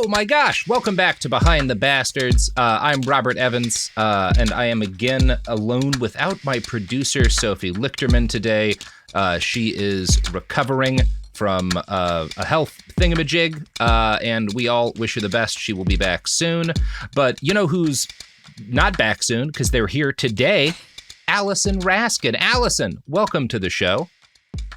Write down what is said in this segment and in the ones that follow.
Oh my gosh, welcome back to Behind the Bastards. I'm Robert Evans, and I am again alone without my producer, Sophie Lichterman, today. She is recovering from a health thingamajig, and we all wish her the best. She will be back soon. But you know who's not back soon, because they're here today? Allison Raskin. Allison, welcome to the show.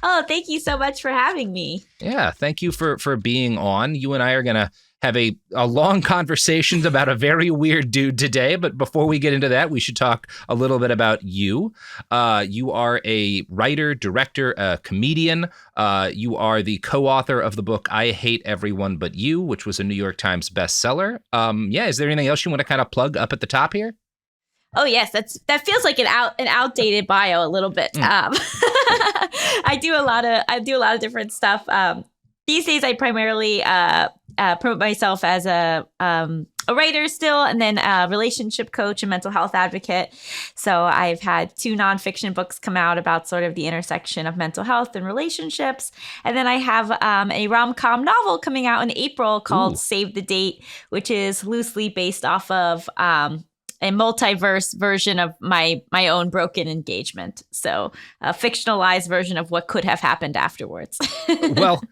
Oh, thank you so much for having me. Yeah, thank you for being on. You and I are going to have a long conversation about a very weird dude today. But before we get into that, we should talk a little bit about you. You are a writer, director, a comedian. You are the co-author of the book I Hate Everyone But You, which was a New York Times bestseller. Is there anything else you want to kind of plug up at the top here? Oh yes, that feels like an outdated bio a little bit. I do a lot of different stuff. These days, I primarily promote myself as a writer still, and then a relationship coach and mental health advocate. So I've had 2 nonfiction books come out about sort of the intersection of mental health and relationships. And then I have a rom-com novel coming out in April called Save the Date, which is loosely based off of a multiverse version of my own broken engagement. So a fictionalized version of what could have happened afterwards. Well,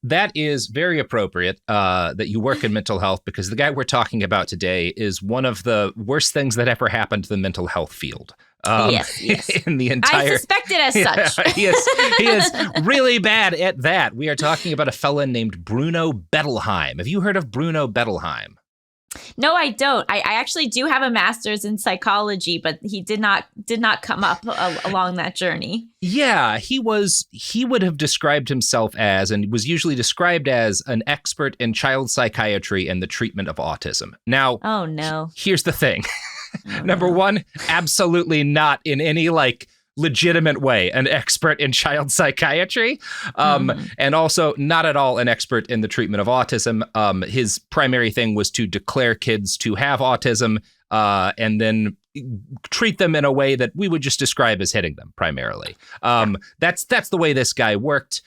that is very appropriate that you work in mental health, because the guy we're talking about today is one of the worst things that ever happened to the mental health field. Yes. In the entire, I suspect it as such. He is really bad at that. We are talking about a fella named Bruno Bettelheim. Have you heard of Bruno Bettelheim? No, I don't. I actually do have a master's in psychology, but he did not come up along that journey. Yeah, he would have described himself as, and was usually described as, an expert in child psychiatry and the treatment of autism. Now, oh no. Here's the thing. Number one, absolutely not in any legitimate way an expert in child psychiatry, and also not at all an expert in the treatment of autism. His primary thing was to declare kids to have autism and then treat them in a way that we would just describe as hitting them primarily. That's the way this guy worked.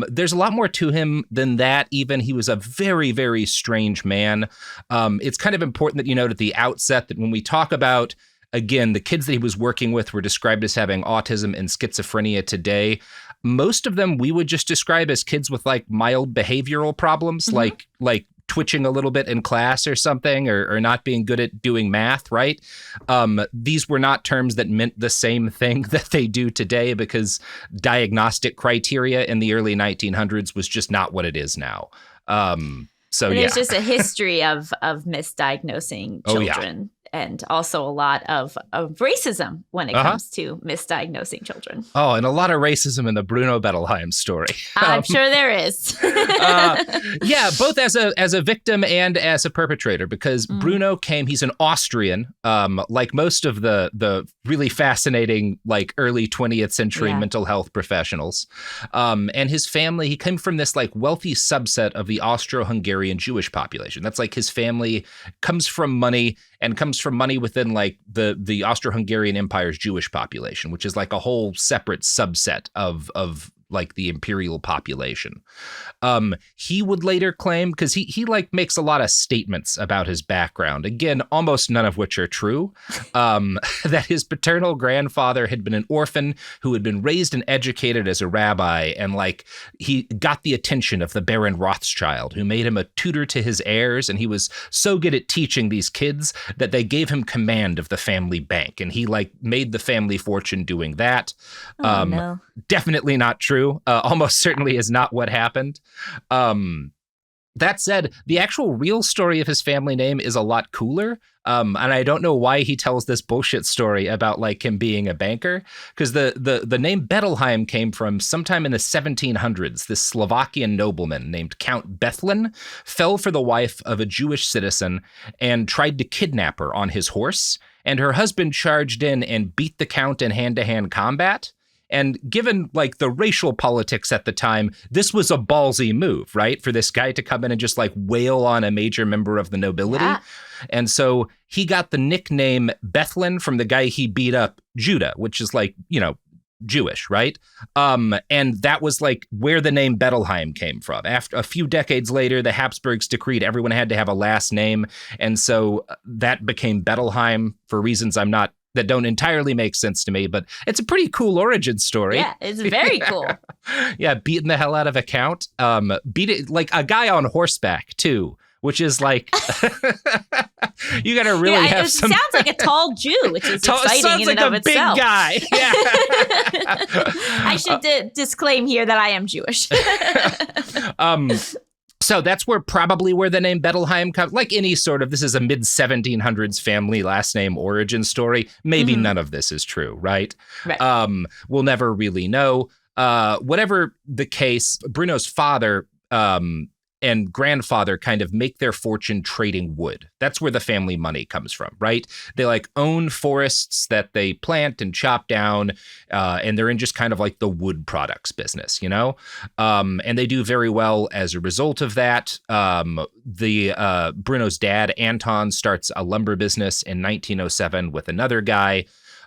There's a lot more to him than that. Even he was a very, very strange man. It's kind of important that you note at the outset that when we talk about, again, the kids that he was working with were described as having autism and schizophrenia today. Most of them we would just describe as kids with mild behavioral problems, like twitching a little bit in class or something, or not being good at doing math, right? These were not terms that meant the same thing that they do today, because diagnostic criteria in the early 1900s was just not what it is now. There's just a history of misdiagnosing children. And also a lot of racism when it comes to misdiagnosing children. Oh, and a lot of racism in the Bruno Bettelheim story. I'm sure there is. Both as a victim and as a perpetrator, because Bruno he's an Austrian, like most of the really fascinating early 20th century mental health professionals. And his family, he came from this wealthy subset of the Austro-Hungarian Jewish population. That's his family comes from money, and comes from money within the Austro-Hungarian Empire's Jewish population, which is a whole separate subset of the imperial population. He would later claim, because he makes a lot of statements about his background, again, almost none of which are true, that his paternal grandfather had been an orphan who had been raised and educated as a rabbi, and he got the attention of the Baron Rothschild, who made him a tutor to his heirs, and he was so good at teaching these kids that they gave him command of the family bank, and he made the family fortune doing that. No. Definitely not true. Almost certainly is not what happened. That said, the actual real story of his family name is a lot cooler. And I don't know why he tells this bullshit story about him being a banker, because the name Bettelheim came from sometime in the 1700s. This Slovakian nobleman named Count Bethlin fell for the wife of a Jewish citizen and tried to kidnap her on his horse. And her husband charged in and beat the count in hand-to-hand combat. And given the racial politics at the time, this was a ballsy move, right? For this guy to come in and just wail on a major member of the nobility. Yeah. And so he got the nickname Bethlin from the guy he beat up, Judah, which is Jewish, right? And that was like where the name Bettelheim came from. After a few decades later, the Habsburgs decreed everyone had to have a last name. And so that became Bettelheim for reasons that don't entirely make sense to me, but it's a pretty cool origin story. Yeah, it's very cool. Yeah, beating the hell out of a count. Beat it like a guy on horseback too, which is like you got to really have some. It sounds like a tall Jew, which is exciting in and of itself. Sounds like a big guy. Yeah. I should disclaim here that I am Jewish. So that's probably where the name Bettelheim comes. Like any sort of, this is a mid-1700s family last name origin story. Maybe none of this is true, right? We'll never really know. Whatever the case, Bruno's father and grandfather kind of make their fortune trading wood. That's where the family money comes from, right? They like own forests that they plant and chop down, and they're in just kind of like the wood products business, you know? And they do very well as a result of that. Bruno's dad, Anton, starts a lumber business in 1907 with another guy.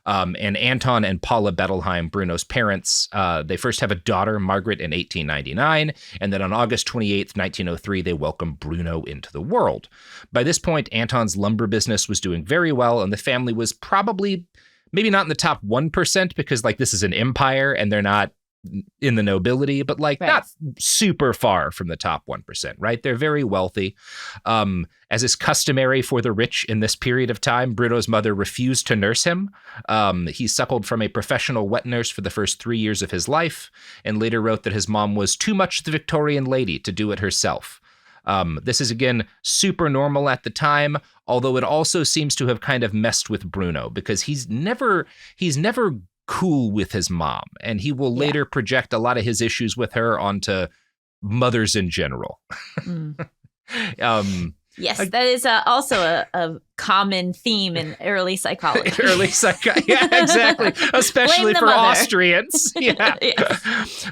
And Anton and Paula Bettelheim, Bruno's parents, they first have a daughter, Margaret, in 1899. And then on August 28th, 1903, they welcome Bruno into the world. By this point, Anton's lumber business was doing very well, and the family was probably maybe not in the top 1% because like this is an empire and they're not in the nobility, but like not super far from the top 1%, right? They're very wealthy. As is customary for the rich in this period of time, Bruno's mother refused to nurse him. He suckled from a professional wet nurse for the first 3 years of his life, and later wrote that his mom was too much the Victorian lady to do it herself. This is, again, super normal at the time, although it also seems to have kind of messed with Bruno because he's never cool with his mom, and he will later project a lot of his issues with her onto mothers in general. Yes, that is also a common theme in early psychology. Yeah, exactly. Especially for mother. Austrians. Yeah. Yes.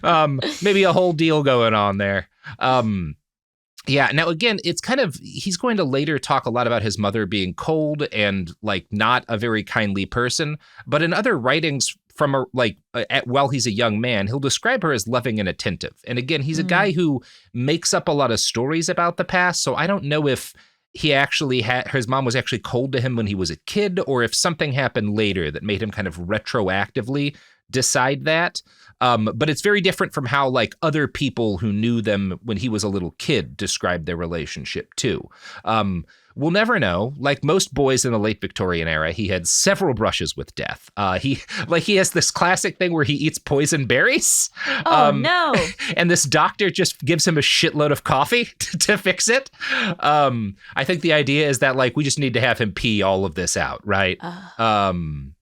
Maybe a whole deal going on there. Yeah. Now, again, it's kind of, he's going to later talk a lot about his mother being cold and like not a very kindly person. But in other writings from while he's a young man, he'll describe her as loving and attentive. And again, he's a guy who makes up a lot of stories about the past. So I don't know if he actually his mom was actually cold to him when he was a kid, or if something happened later that made him kind of retroactively decide that. But it's very different from how like other people who knew them when he was a little kid described their relationship too. We'll never know. Like most boys in the late Victorian era, he had several brushes with death. He has this classic thing where he eats poison berries. Oh, no. And this doctor just gives him a shitload of coffee to fix it. I think the idea is that like we just need to have him pee all of this out, right? And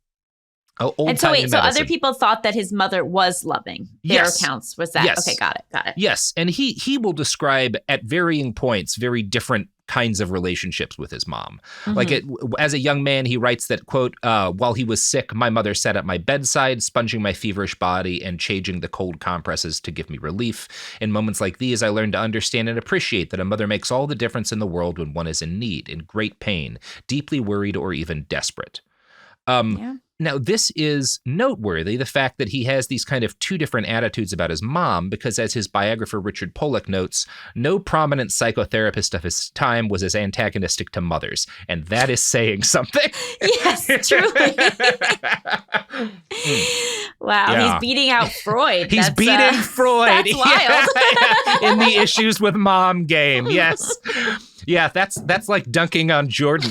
so other people thought that his mother was loving. Their accounts was that. Yes. Okay, got it. Yes, and he will describe at varying points very different kinds of relationships with his mom. Like as a young man, he writes that, quote, while he was sick, my mother sat at my bedside, sponging my feverish body and changing the cold compresses to give me relief. In moments like these, I learned to understand and appreciate that a mother makes all the difference in the world when one is in need, in great pain, deeply worried, or even desperate. Now, this is noteworthy, the fact that he has these kind of two different attitudes about his mom, because as his biographer Richard Pollock notes, no prominent psychotherapist of his time was as antagonistic to mothers. And that is saying something. Yes, truly. Wow, Yeah. he's beating out Freud. He's beating Freud. That's wild. In the issues with mom game, yes. Yeah, that's like dunking on Jordan.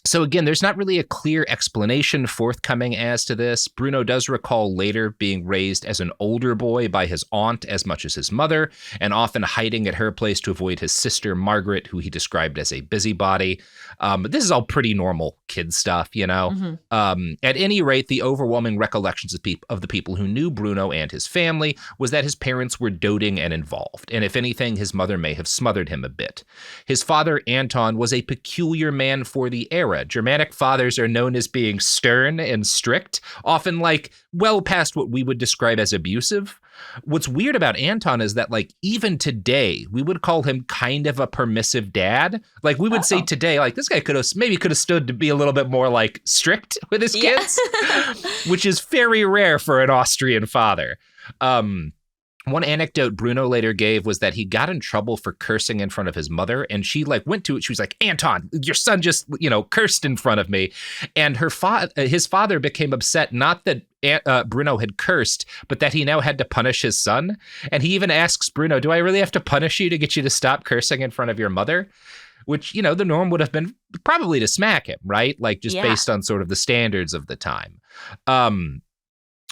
So again, there's not really a clear explanation forthcoming as to this. Bruno does recall later being raised as an older boy by his aunt as much as his mother, and often hiding at her place to avoid his sister, Margaret, who he described as a busybody. But this is all pretty normal kid stuff, you know? At any rate, the overwhelming recollections of the people who knew Bruno and his family was that his parents were doting and involved, and if anything, his mother may have smothered him a bit. His father, Anton, was a peculiar man for the era. Germanic fathers are known as being stern and strict, often like well past what we would describe as abusive. What's weird about Anton is that, like, even today, we would call him kind of a permissive dad. Like, we would say today, like, this guy could have stood to be a little bit more, like, strict with his kids, which is very rare for an Austrian father. One anecdote Bruno later gave was that he got in trouble for cursing in front of his mother, and she like went to it. She was like, Anton, your son just, cursed in front of me. And his father became upset, not that Bruno had cursed, but that he now had to punish his son. And he even asks Bruno, do I really have to punish you to get you to stop cursing in front of your mother? Which, the norm would have been probably to smack him, right? Like just based on sort of the standards of the time.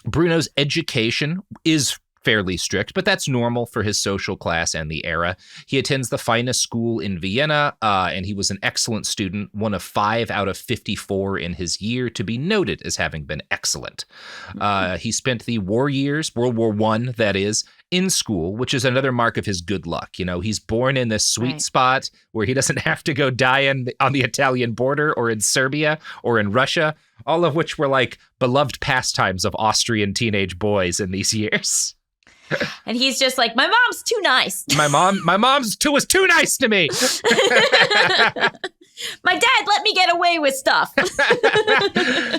Bruno's education is fairly strict, but that's normal for his social class and the era. He attends the finest school in Vienna, and he was an excellent student, one of 5 out of 54 in his year, to be noted as having been excellent. He spent the war years, World War I, that is, in school, which is another mark of his good luck. He's born in this sweet spot where he doesn't have to go die on the Italian border or in Serbia or in Russia, all of which were like beloved pastimes of Austrian teenage boys in these years. And he's just like, my mom's too nice. My mom's was too nice to me. My dad let me get away with stuff.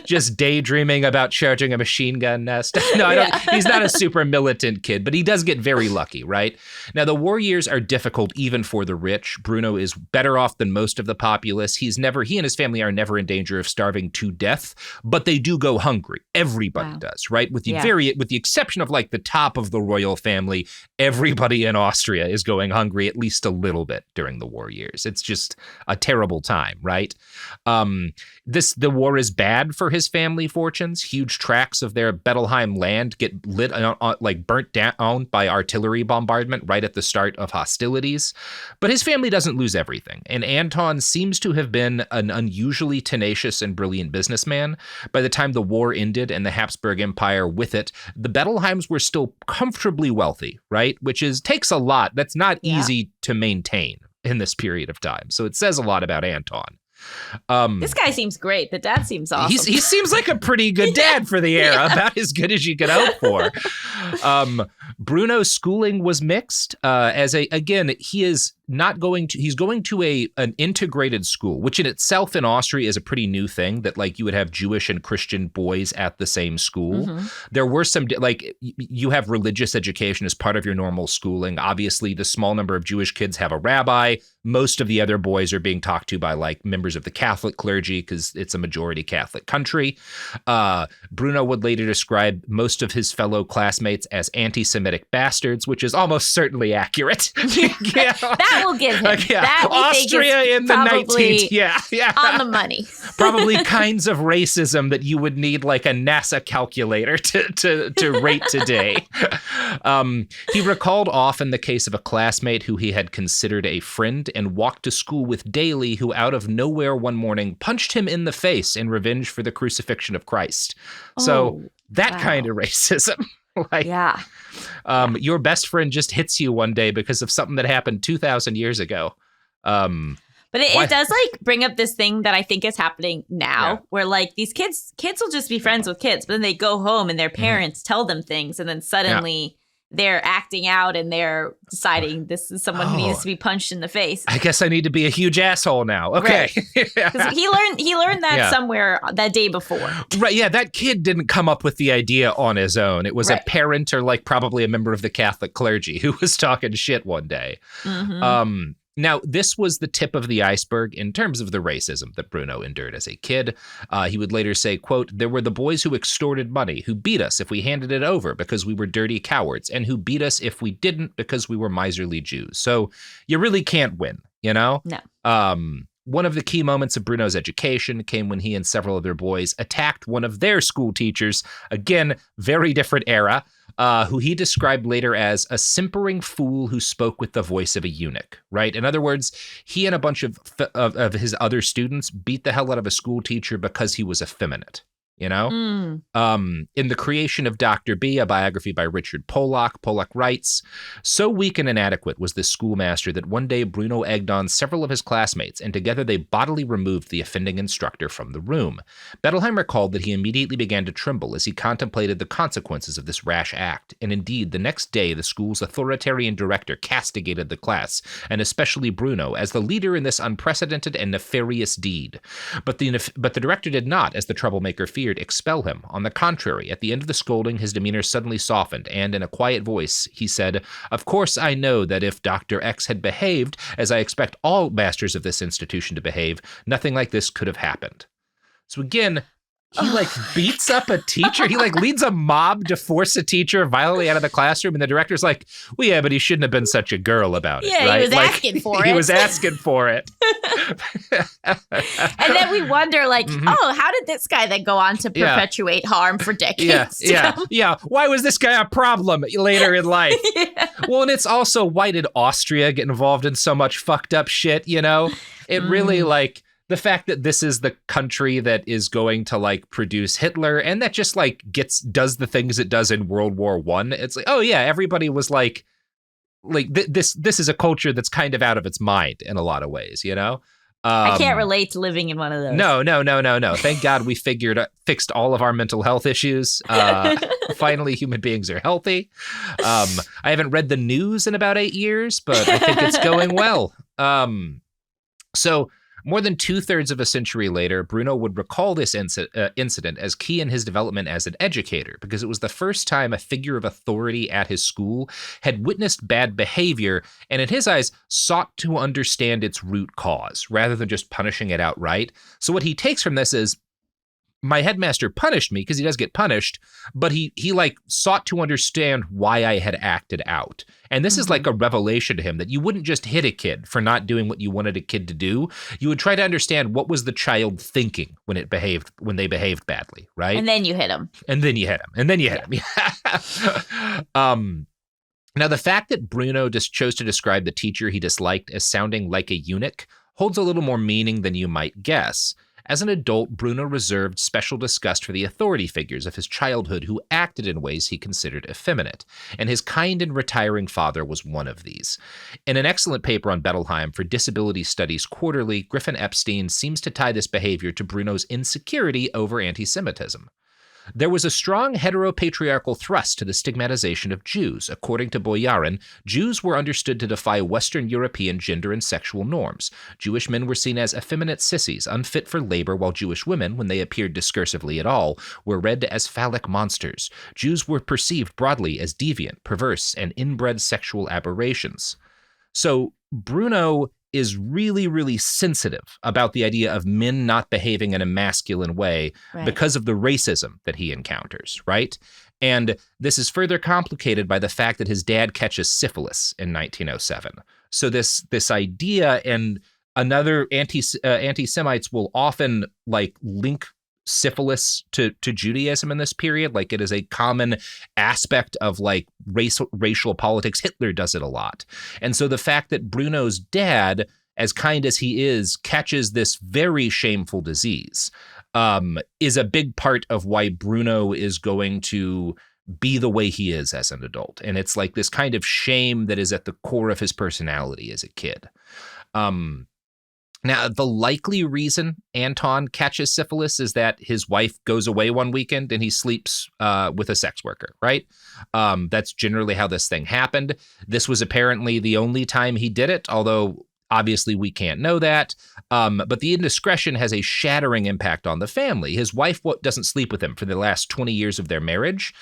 Just daydreaming about charging a machine gun nest. No, I don't. He's not a super militant kid, but he does get very lucky, right? Now, the war years are difficult even for the rich. Bruno is better off than most of the populace. He and his family are never in danger of starving to death, but they do go hungry. Everybody does, right? With the exception of like the top of the royal family, everybody in Austria is going hungry at least a little bit during the war years. It's just a terrible time, right? The war is bad for his family fortunes. Huge tracts of their Bettelheim land get burnt down by artillery bombardment right at the start of hostilities. But his family doesn't lose everything. And Anton seems to have been an unusually tenacious and brilliant businessman. By the time the war ended and the Habsburg Empire with it, the Bettelheims were still comfortably wealthy, right? Which takes a lot. That's not easy to maintain in this period of time. So it says a lot about Anton. This guy seems great. The dad seems awesome. He seems like a pretty good dad for the era, about as good as you could hope for. Bruno's schooling was mixed. He's going to an integrated school, which in itself in Austria is a pretty new thing, that like you would have Jewish and Christian boys at the same school. Mm-hmm. There were some, like, you have religious education as part of your normal schooling. Obviously, the small number of Jewish kids have a rabbi. Most of the other boys are being talked to by like members of the Catholic clergy because it's a majority Catholic country. Bruno would later describe most of his fellow classmates as anti-Semitic bastards, which is almost certainly accurate. That will give him. That Austria in the 19th. On the money. Probably kinds of racism that you would need like a NASA calculator to rate today. He recalled often the case of a classmate who he had considered a friend and walked to school with daily, who out of nowhere one morning punched him in the face in revenge for the crucifixion of Christ. So that kind of racism. Your best friend just hits you one day because of something that happened 2,000 years ago. But it does like bring up this thing that I think is happening now, where like these kids will just be friends with kids, but then they go home and their parents tell them things, and then suddenly they're acting out and they're deciding this is someone who needs to be punched in the face. I guess I need to be a huge asshole now. Okay. Because he learned that somewhere that day before. Right. Yeah. That kid didn't come up with the idea on his own. It was a parent or like probably a member of the Catholic clergy who was talking shit one day. Mm-hmm. Now, this was the tip of the iceberg in terms of the racism that Bruno endured as a kid. He would later say, quote, "There were the boys who extorted money, who beat us if we handed it over because we were dirty cowards, and who beat us if we didn't because we were miserly Jews." So you really can't win, you know? No. One of the key moments of Bruno's education came when he and several other boys attacked one of their school teachers. Again, very different era. Who he described later as a simpering fool who spoke with the voice of a eunuch, right? In other words, he and a bunch of his other students beat the hell out of a school teacher because he was effeminate, you know? In The Creation of Dr. B, a biography by Richard Pollock, Pollock writes, "So weak and inadequate was this schoolmaster that one day Bruno egged on several of his classmates, and together they bodily removed the offending instructor from the room. Bettelheim recalled that he immediately began to tremble as he contemplated the consequences of this rash act, and indeed the next day the school's authoritarian director castigated the class, and especially Bruno, as the leader in this unprecedented and nefarious deed. But the director did not, as the troublemaker feared, expel him. On the contrary, at the end of the scolding, his demeanor suddenly softened, and in a quiet voice, he said, 'Of course I know that if Dr. X had behaved, as I expect all masters of this institution to behave, nothing like this could have happened.'" So again, he beats up a teacher. He leads a mob to force a teacher violently out of the classroom. And the director's like, "Well, yeah, but he shouldn't have been such a girl about it." Yeah, right? He was asking for it. He was asking for it. And then we wonder, oh, how did this guy then go on to perpetuate harm for decades? Yeah. Why was this guy a problem later in life? Well, and it's also, why did Austria get involved in so much fucked up shit, you know? It really, the fact that this is the country that is going to produce Hitler, and that just does the things it does in World War I. It's like, oh yeah, everybody was this is a culture that's kind of out of its mind in a lot of ways, you know? I can't relate to living in one of those. No. Thank God we fixed all of our mental health issues. Finally, human beings are healthy. I haven't read the news in about 8 years, but I think it's going well. So more than 2/3 of a century later, Bruno would recall this incident as key in his development as an educator, because it was the first time a figure of authority at his school had witnessed bad behavior and, in his eyes, sought to understand its root cause rather than just punishing it outright. So what he takes from this is, my headmaster punished me, because he does get punished, but he sought to understand why I had acted out. And this is like a revelation to him, that you wouldn't just hit a kid for not doing what you wanted a kid to do. You would try to understand what was the child thinking when they behaved badly, right? And then you hit him. And then you hit him. Now, the fact that Bruno just chose to describe the teacher he disliked as sounding like a eunuch holds a little more meaning than you might guess. As an adult, Bruno reserved special disgust for the authority figures of his childhood who acted in ways he considered effeminate, and his kind and retiring father was one of these. In an excellent paper on Bettelheim for Disability Studies Quarterly, Griffin Epstein seems to tie this behavior to Bruno's insecurity over anti-Semitism. There was a strong heteropatriarchal thrust to the stigmatization of Jews. According to Boyarin, Jews were understood to defy Western European gender and sexual norms. Jewish men were seen as effeminate sissies, unfit for labor, while Jewish women, when they appeared discursively at all, were read as phallic monsters. Jews were perceived broadly as deviant, perverse, and inbred sexual aberrations. So Bruno is really, really sensitive about the idea of men not behaving in a masculine way because of the racism that he encounters, right? And this is further complicated by the fact that his dad catches syphilis in 1907. So this idea, and another anti-Semites will often link syphilis to Judaism in this period. It is a common aspect of racial politics. Hitler does it a lot. And so the fact that Bruno's dad, as kind as he is, catches this very shameful disease is a big part of why Bruno is going to be the way he is as an adult. And it's this kind of shame that is at the core of his personality as a kid. Now, the likely reason Anton catches syphilis is that his wife goes away one weekend and he sleeps with a sex worker, right? That's generally how this thing happened. This was apparently the only time he did it, although obviously we can't know that. But the indiscretion has a shattering impact on the family. His wife doesn't sleep with him for the last 20 years of their marriage.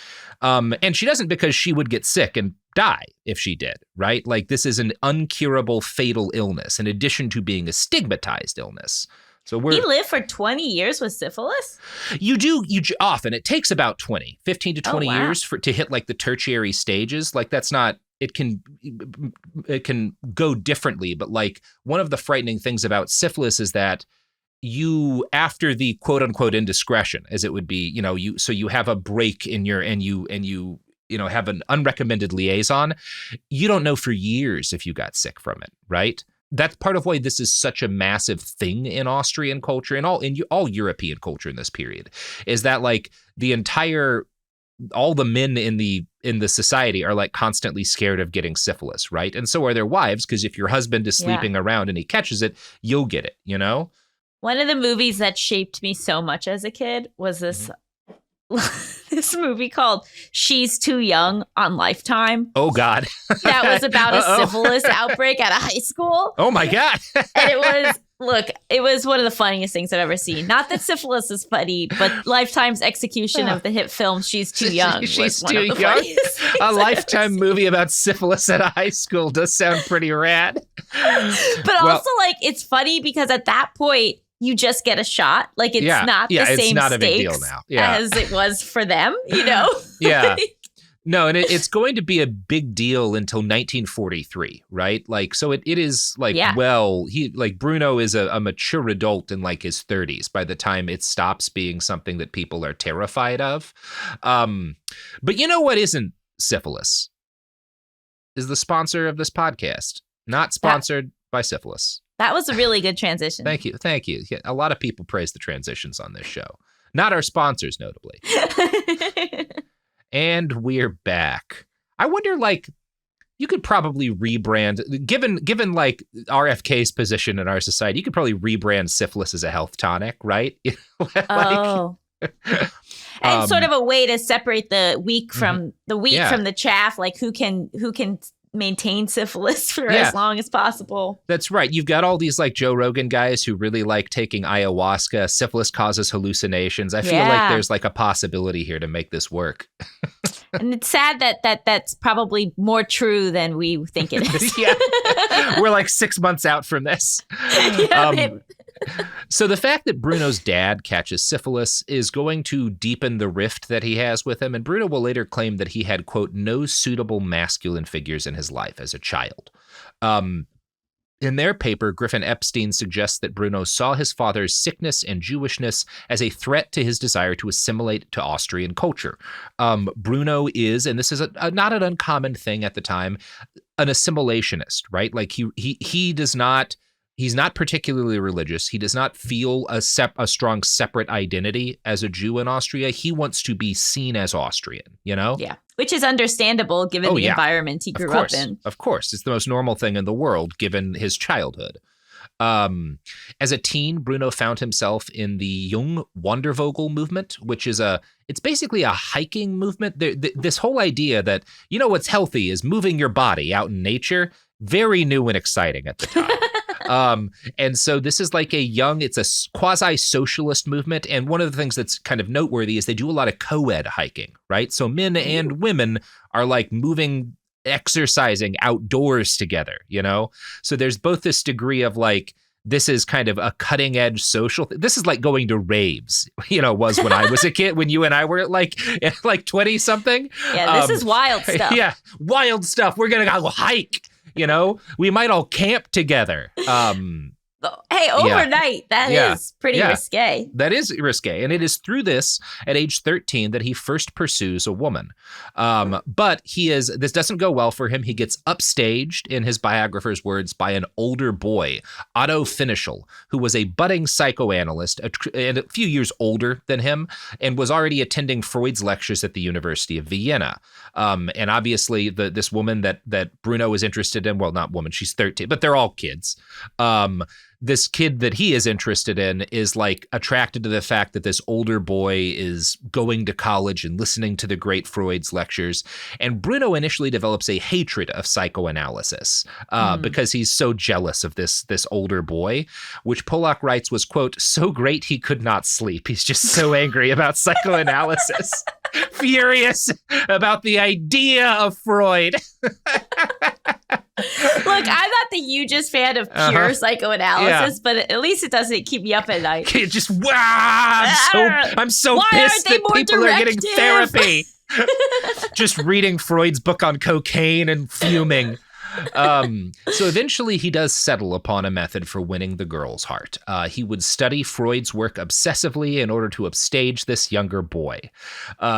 And she doesn't because she would get sick and die if she did, right? This is an uncurable fatal illness in addition to being a stigmatized illness. So he lived for 20 years with syphilis? You often. It takes about 15 to 20 years to hit the tertiary stages. That's not, it can go differently, but one of the frightening things about syphilis is that you, after the quote unquote indiscretion, as it would be, you have a break in your, and you have an unrecommended liaison, you don't know for years if you got sick from it, right? that's part of why this is such a massive thing in Austrian culture and all European culture in this period, is that like all the men in the society are like constantly scared of getting syphilis, right? And so are their wives, because if your husband is sleeping around and he catches it, you'll get it, you know? One of the movies that shaped me so much as a kid was this this movie called She's Too Young on Lifetime. Oh, God. That was about a syphilis outbreak at a high school. Oh, my God. And it was one of the funniest things I've ever seen. Not that syphilis is funny, but Lifetime's execution of the hit film She's Too Young. She's Too Young. A Lifetime movie about syphilis at a high school does sound pretty rad. But also, like, it's funny because at that point, you just get a shot. Like, it's not the same not a big stakes deal now. as it was for them, you know? Yeah. No, and it's going to be a big deal until 1943, right? Like, so it is like, Bruno is a mature adult in like his 30s by the time it stops being something that people are terrified of. But you know what isn't syphilis? Is the sponsor of this podcast. Not sponsored by syphilis. That was a really good transition. Thank you. Yeah, a lot of people praise the transitions on this show. Not our sponsors, notably. And we're back. I wonder, like, you could probably rebrand, given like RFK's position in our society, you could probably rebrand syphilis as a health tonic, right? And sort of a way to separate the wheat from the chaff, like who can maintain syphilis for as long as possible. That's right. You've got all these like Joe Rogan guys who really like taking ayahuasca. Syphilis causes hallucinations. I feel like there's like a possibility here to make this work. And it's sad that that's probably more true than we think it is. We're like 6 months out from this. So the fact that Bruno's dad catches syphilis is going to deepen the rift that he has with him, and Bruno will later claim that he had, quote, no suitable masculine figures in his life as a child. In their paper, Griffin Epstein suggests that Bruno saw his father's sickness and Jewishness as a threat to his desire to assimilate to Austrian culture. Bruno is, and this is not an uncommon thing at the time, an assimilationist, right? Like he does not... He's not particularly religious. He does not feel a strong separate identity as a Jew in Austria. He wants to be seen as Austrian, you know? Yeah, which is understandable given the environment he grew up in. Of course. It's the most normal thing in the world given his childhood. As a teen, Bruno found himself in the Jung Wandervogel movement, which is it's basically a hiking movement. This whole idea that, you know, what's healthy is moving your body out in nature, very new and exciting at the time. And so this is like it's a quasi-socialist movement. And one of the things that's kind of noteworthy is they do a lot of co-ed hiking, right? So men and women are like exercising outdoors together, you know? So there's both this degree of like, this is kind of a cutting edge social. This is like going to raves, you know, was when I was a kid, when you and I were like 20 something. Yeah, this is wild stuff. Yeah, wild stuff. We're going to go hike. You know, we might all camp together. Hey, overnight, that is pretty risque. That is risque. And it is through this, at age 13, that he first pursues a woman. But this doesn't go well for him. He gets upstaged, in his biographer's words, by an older boy, Otto Finichel, who was a budding psychoanalyst and a few years older than him, and was already attending Freud's lectures at the University of Vienna. And obviously, this woman that Bruno is interested in, well, not woman, she's 13, but they're all kids. This kid that he is interested in is like attracted to the fact that this older boy is going to college and listening to the great Freud's lectures. And Bruno initially develops a hatred of psychoanalysis because he's so jealous of this older boy, which Pollack writes was, quote, so great he could not sleep. He's just so angry about psychoanalysis, furious about the idea of Freud. Look, I'm not the hugest fan of pure psychoanalysis, but at least it doesn't keep me up at night. Just I'm so pissed that people are getting therapy. Just reading Freud's book on cocaine and fuming. So eventually he does settle upon a method for winning the girl's heart. He would study Freud's work obsessively in order to upstage this younger boy.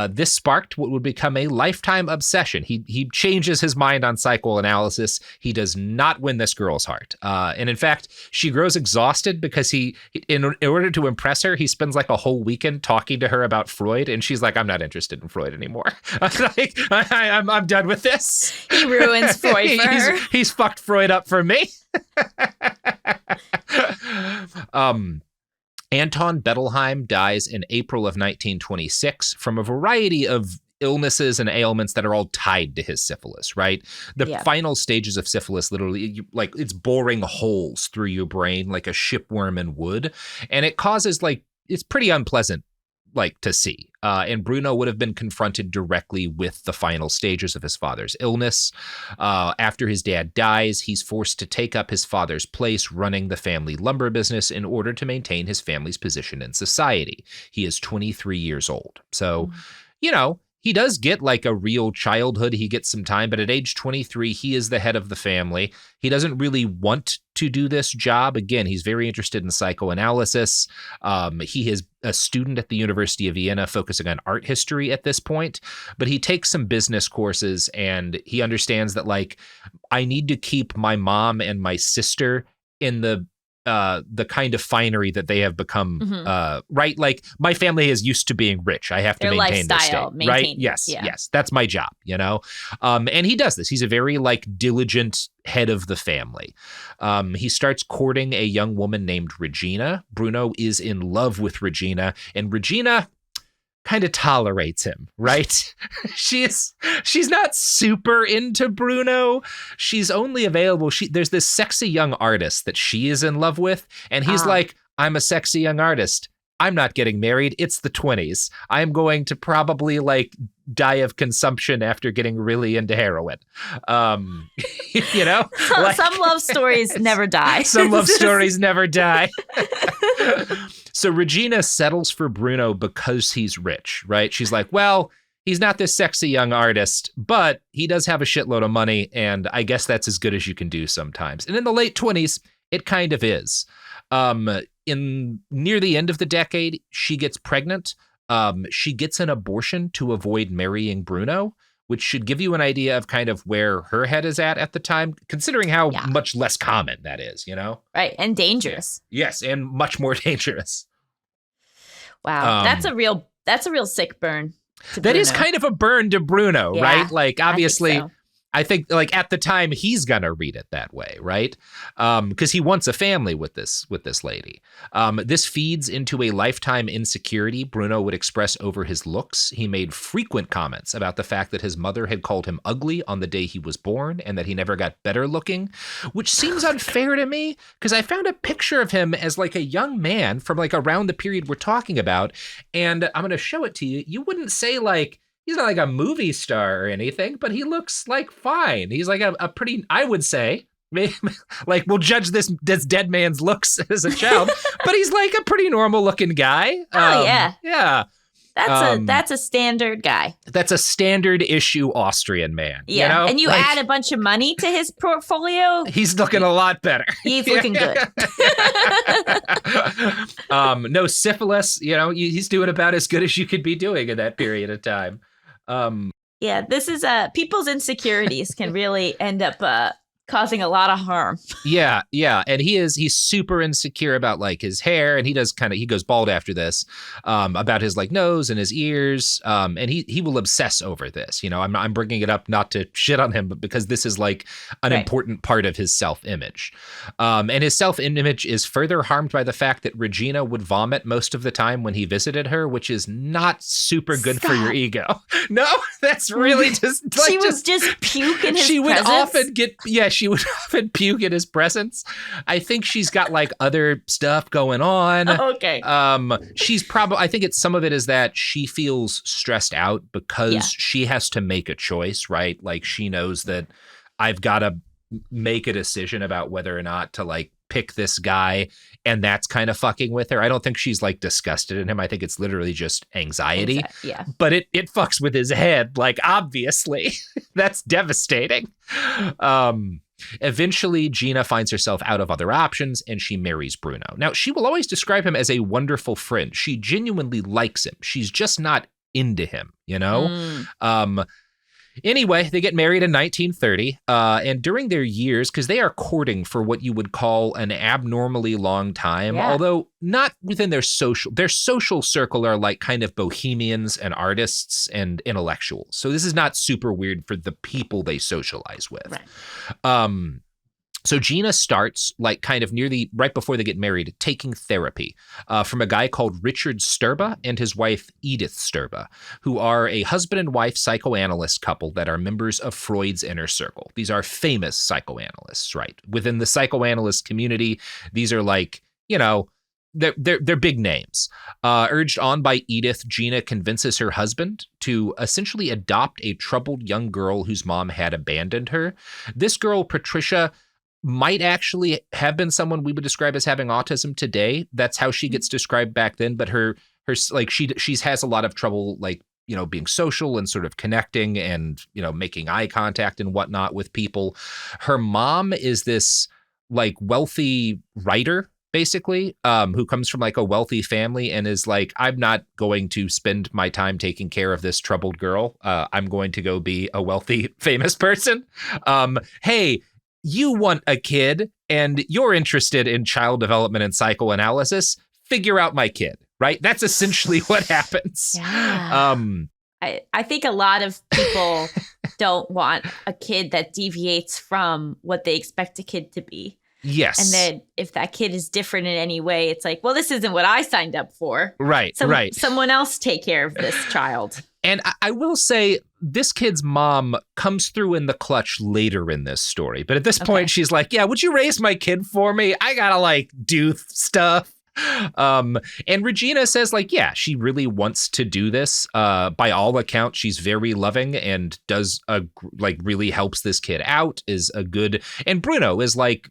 This sparked what would become a lifetime obsession. He changes his mind on psychoanalysis. He does not win this girl's heart. And in fact, she grows exhausted because in order to impress her, he spends like a whole weekend talking to her about Freud. And she's like, I'm not interested in Freud anymore. I'm done with this. He ruins Freud for her. He's fucked Freud up for me. Anton Bettelheim dies in April of 1926 from a variety of illnesses and ailments that are all tied to his syphilis, right? The final stages of syphilis, literally, like it's boring holes through your brain like a shipworm in wood. And it causes it's pretty unpleasant to see. And Bruno would have been confronted directly with the final stages of his father's illness. After his dad dies, he's forced to take up his father's place running the family lumber business in order to maintain his family's position in society. He is 23 years old. So, he does get a real childhood. He gets some time, but at age 23, he is the head of the family. He doesn't really want to do this job. Again, he's very interested in psychoanalysis. He is a student at the University of Vienna focusing on art history at this point, but he takes some business courses and he understands that I need to keep my mom and my sister in the kind of finery that they have become, right? My family is used to being rich. I have to maintain their state, right? Yes, that's my job, and he does this. He's a very diligent head of the family. He starts courting a young woman named Regina. Bruno is in love with Regina, and Regina kind of tolerates him, right? She's not super into Bruno. She's only available. There's this sexy young artist that she is in love with, and he's like, I'm a sexy young artist. I'm not getting married. It's the 20s. I'm going to probably die of consumption after getting really into heroin. Some love stories never die. Some love stories never die. So Regina settles for Bruno because he's rich, right? She's like, well, he's not this sexy young artist, but he does have a shitload of money, and I guess that's as good as you can do sometimes. And in the late 20s, it kind of is. In near the end of the decade, she gets pregnant. She gets an abortion to avoid marrying Bruno, which should give you an idea of kind of where her head is at the time, considering how much less common that is, Right, and dangerous. Yeah. Yes, and much more dangerous. Wow, that's a real sick burn. That is kind of a burn to Bruno, right? Obviously, I think at the time he's gonna read it that way, right? Because he wants a family with this lady. This feeds into a lifetime insecurity Bruno would express over his looks. He made frequent comments about the fact that his mother had called him ugly on the day he was born and that he never got better looking, which seems unfair to me because I found a picture of him as a young man from around the period we're talking about, and I'm gonna show it to you. You wouldn't say he's not a movie star or anything, but he looks fine. He's a pretty, I would say, we'll judge this dead man's looks as a child, but he's a pretty normal looking guy. Yeah. Yeah. That's a standard guy. That's a standard issue Austrian man. Yeah. And you add a bunch of money to his portfolio. He's looking a lot better. He's looking good. No syphilis, he's doing about as good as you could be doing in that period of time. This is people's insecurities can really end up causing a lot of harm. Yeah. And he's super insecure about his hair, and he goes bald after this, about his nose and his ears. And he will obsess over this. I'm bringing it up not to shit on him, but because this is an important part of his self-image. And his self-image is further harmed by the fact that Regina would vomit most of the time when he visited her, which is not super good for your ego. No, that's really just she would just puke in his she presence? Would often get she would often puke in his presence. I think she's got other stuff going on. Okay. She's I think some of it is that she feels stressed out because she has to make a choice, right? She knows that I've got to make a decision about whether or not to pick this guy, and that's kind of fucking with her. I don't think she's disgusted in him. I think it's literally just anxiety. Yeah. But it fucks with his head, obviously. That's devastating. Eventually, Gina finds herself out of other options and she marries Bruno. Now, she will always describe him as a wonderful friend. She genuinely likes him. She's just not into him, you know? Anyway, they get married in 1930, and during their years, because they are courting for what you would call an abnormally long time, although not within their social circle are like kind of bohemians and artists and intellectuals. So this is not super weird for the people they socialize with. Right. So Gina starts like kind of right before they get married, taking therapy from a guy called Richard Sturba and his wife Edith Sturba, who are a husband and wife psychoanalyst couple that are members of Freud's inner circle. These are famous psychoanalysts, right? Within the psychoanalyst community, these are like, you know, they're big names. Urged on by Edith, Gina convinces her husband to essentially adopt a troubled young girl whose mom had abandoned her. This girl, Patricia, might actually have been someone we would describe as having autism today. That's how she gets described back then. But her like she has a lot of trouble, like, you know, being social and sort of connecting and, you know, making eye contact and whatnot with people. Her mom is this like wealthy writer, basically, who comes from like a wealthy family and is like, I'm not going to spend my time taking care of this troubled girl. I'm going to go be a wealthy, famous person. Hey, you want a kid and you're interested in child development and psychoanalysis, figure out my kid, right? That's essentially what happens. Yeah. I think a lot of people don't want a kid that deviates from what they expect a kid to be. Yes. And then if that kid is different in any way, it's like, well, this isn't what I signed up for. Right, right. Someone else take care of this child. And I will say this kid's mom comes through in the clutch later in this story. But at this point, she's like, yeah, would you raise my kid for me? I gotta like do stuff. And Regina says like, yeah, she really wants to do this. By all accounts, she's very loving and does really helps this kid out, is a good. And Bruno is like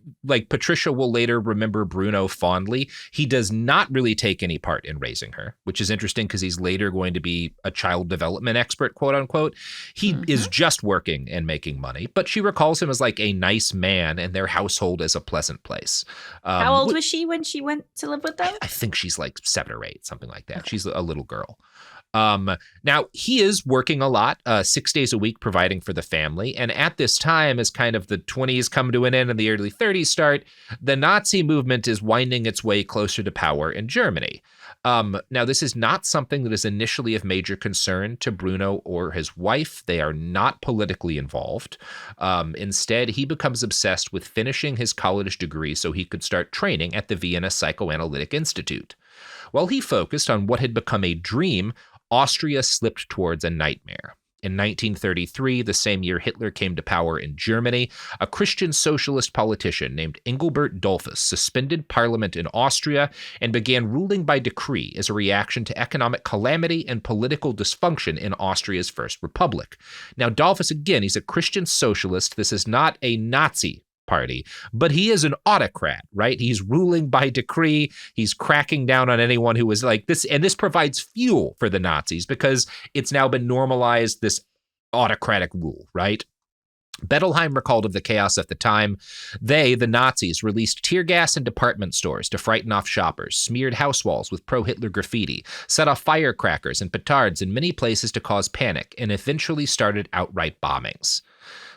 Patricia will later remember Bruno fondly. He does not really take any part in raising her, which is interesting because he's later going to be a child development expert, quote unquote. He is just working and making money, but she recalls him as like a nice man and their household as a pleasant place. How old was she when she went to live with them? I think she's like 7 or 8, something like that. Okay. She's a little girl. Now, he is working a lot, 6 days a week, providing for the family. And at this time, as kind of the 20s come to an end and the early 30s start, the Nazi movement is winding its way closer to power in Germany. Now, this is not something that is initially of major concern to Bruno or his wife. They are not politically involved. Instead, he becomes obsessed with finishing his college degree so he could start training at the Vienna Psychoanalytic Institute. While he focused on what had become a dream, Austria slipped towards a nightmare. In 1933, the same year Hitler came to power in Germany, a Christian socialist politician named Engelbert Dollfuss suspended parliament in Austria and began ruling by decree as a reaction to economic calamity and political dysfunction in Austria's First Republic. Now, Dollfuss, again, he's a Christian socialist. This is not a Nazi party, but he is an autocrat, right? He's ruling by decree. He's cracking down on anyone who is like this. And this provides fuel for the Nazis because it's now been normalized, this autocratic rule, right? Bettelheim recalled of the chaos at the time. They, the Nazis, released tear gas in department stores to frighten off shoppers, smeared house walls with pro-Hitler graffiti, set off firecrackers and petards in many places to cause panic, and eventually started outright bombings.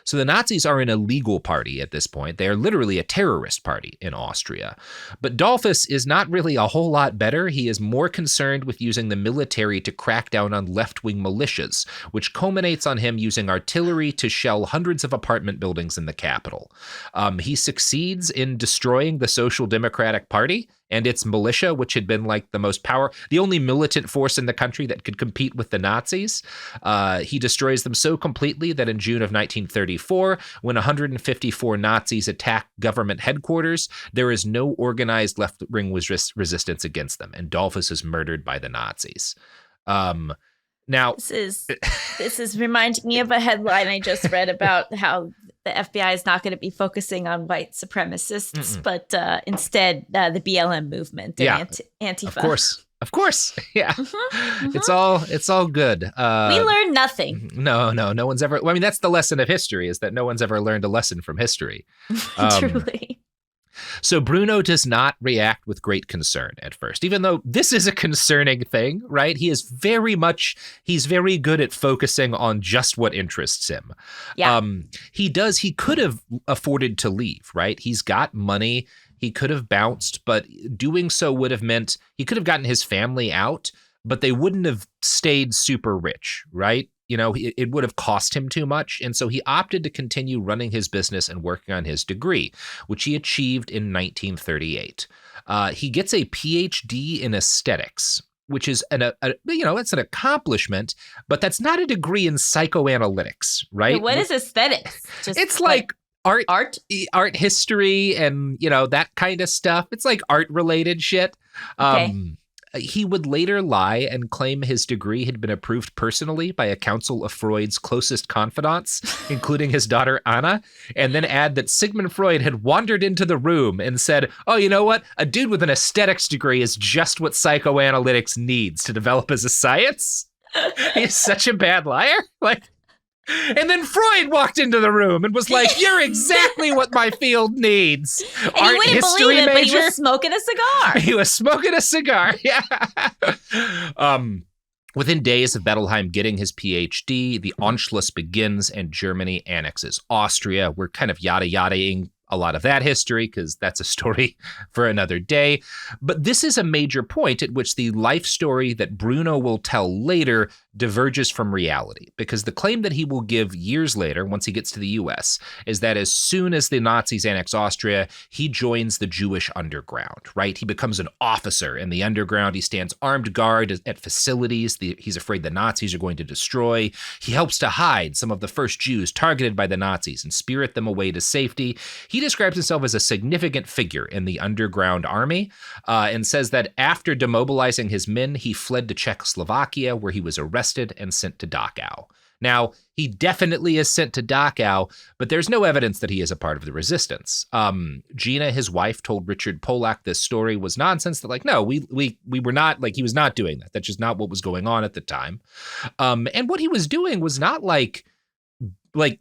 So the Nazis are an illegal party at this point. They are literally a terrorist party in Austria. But Dollfuss is not really a whole lot better. He is more concerned with using the military to crack down on left-wing militias, which culminates on him using artillery to shell hundreds of apartment buildings in the capital. He succeeds in destroying the Social Democratic Party and its militia, which had been like the only militant force in the country that could compete with the Nazis. He destroys them so completely that in June of 1934, when 154 Nazis attack government headquarters, there is no organized left-wing resistance against them, and Dollfuss is murdered by the Nazis. Now, this is reminding me of a headline I just read about how the FBI is not going to be focusing on white supremacists, but instead the BLM movement and Antifa. Of course. Yeah. It's all good. We learned nothing. No one's ever, I mean, that's the lesson of history, is that no one's ever learned a lesson from history. Truly. So Bruno does not react with great concern at first, even though this is a concerning thing, right? He's very good at focusing on just what interests him. Yeah. He could have afforded to leave, right? He's got money. He could have bounced, but doing so would have meant he could have gotten his family out, but they wouldn't have stayed super rich, right? You know, it would have cost him too much. And so he opted to continue running his business and working on his degree, which he achieved in 1938. He gets a PhD in aesthetics, which is it's an accomplishment, but that's not a degree in psychoanalytics, right? What is aesthetics? It's like art history and, that kind of stuff. It's like art related shit. Okay. He would later lie and claim his degree had been approved personally by a council of Freud's closest confidants, including his daughter Anna, and then add that Sigmund Freud had wandered into the room and said, "Oh, you know what? A dude with an aesthetics degree is just what psychoanalytics needs to develop as a science." He's such a bad liar. And then Freud walked into the room and was like, "You're exactly what my field needs." And you wouldn't believe it, but he was smoking a cigar. He was smoking a cigar, yeah. Within days of Bettelheim getting his PhD, the Anschluss begins and Germany annexes Austria. We're kind of yada-yadaing a lot of that history because that's a story for another day. But this is a major point at which the life story that Bruno will tell later diverges from reality, because the claim that he will give years later, once he gets to the US, is that as soon as the Nazis annex Austria, he joins the Jewish underground, right? He becomes an officer in the underground. He stands armed guard at facilities he's afraid the Nazis are going to destroy. He helps to hide some of the first Jews targeted by the Nazis and spirit them away to safety. He describes himself as a significant figure in the underground army, and says that after demobilizing his men, he fled to Czechoslovakia, where he was arrested and sent to Dachau. Now, he definitely is sent to Dachau, but there's no evidence that he is a part of the resistance. Gina, his wife, told Richard Polak this story was nonsense, that no, we were not, he was not doing that. That's just not what was going on at the time. And what he was doing was not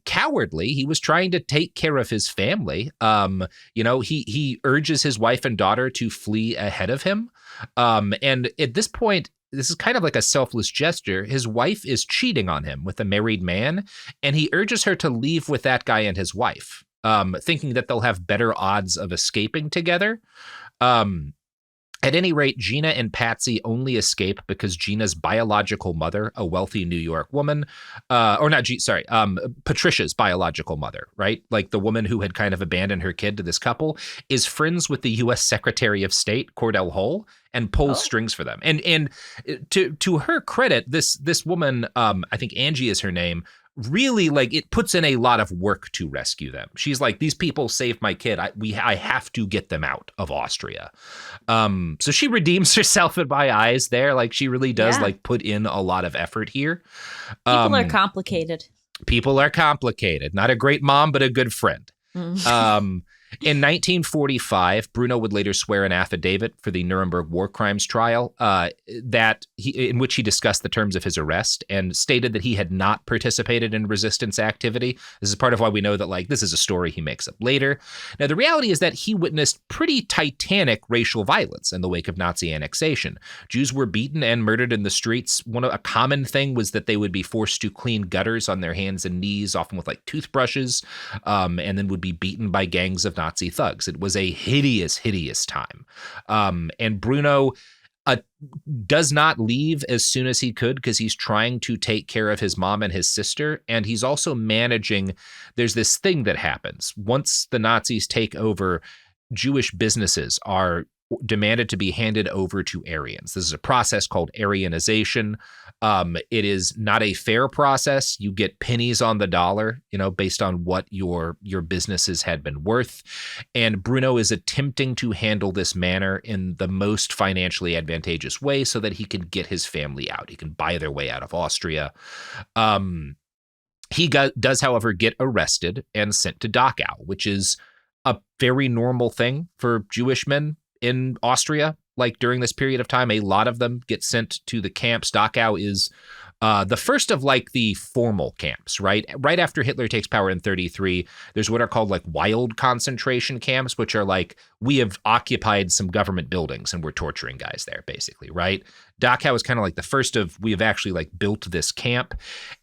cowardly. He was trying to take care of his family. He urges his wife and daughter to flee ahead of him. And at this point, this is kind of like a selfless gesture. His wife is cheating on him with a married man, and he urges her to leave with that guy and his wife, thinking that they'll have better odds of escaping together. At any rate, Gina and Patsy only escape because Gina's biological mother, a wealthy New York woman, Patricia's biological mother, right? Like the woman who had kind of abandoned her kid to this couple, is friends with the U.S. Secretary of State, Cordell Hull, and pulls strings for them. And to her credit, this woman, I think Angie is her name, really it puts in a lot of work to rescue them. She's like, these people saved my kid. I have to get them out of Austria. So she redeems herself in my eyes there. She really does put in a lot of effort here. People are complicated. People are complicated. Not a great mom, but a good friend. In 1945, Bruno would later swear an affidavit for the Nuremberg war crimes trial in which he discussed the terms of his arrest and stated that he had not participated in resistance activity. This is part of why we know that this is a story he makes up later. Now, the reality is that he witnessed pretty titanic racial violence in the wake of Nazi annexation. Jews were beaten and murdered in the streets. A common thing was that they would be forced to clean gutters on their hands and knees, often with toothbrushes, and then would be beaten by gangs of Nazi thugs. It was a hideous, hideous time. And Bruno does not leave as soon as he could because he's trying to take care of his mom and his sister. And he's also managing, there's this thing that happens. Once the Nazis take over, Jewish businesses are demanded to be handed over to Aryans. This is a process called Aryanization. It is not a fair process. You get pennies on the dollar, based on what your businesses had been worth. And Bruno is attempting to handle this matter in the most financially advantageous way so that he can get his family out. He can buy their way out of Austria. He does, however, get arrested and sent to Dachau, which is a very normal thing for Jewish men in Austria. like during this period of time. A lot of them get sent to the camps. Dachau is the first of like the formal camps, right? Right after Hitler takes power in 1933, there's what are called like wild concentration camps, which are like, we have occupied some government buildings and we're torturing guys there, basically, right? Dachau is kind of like the first of, we have actually like built this camp.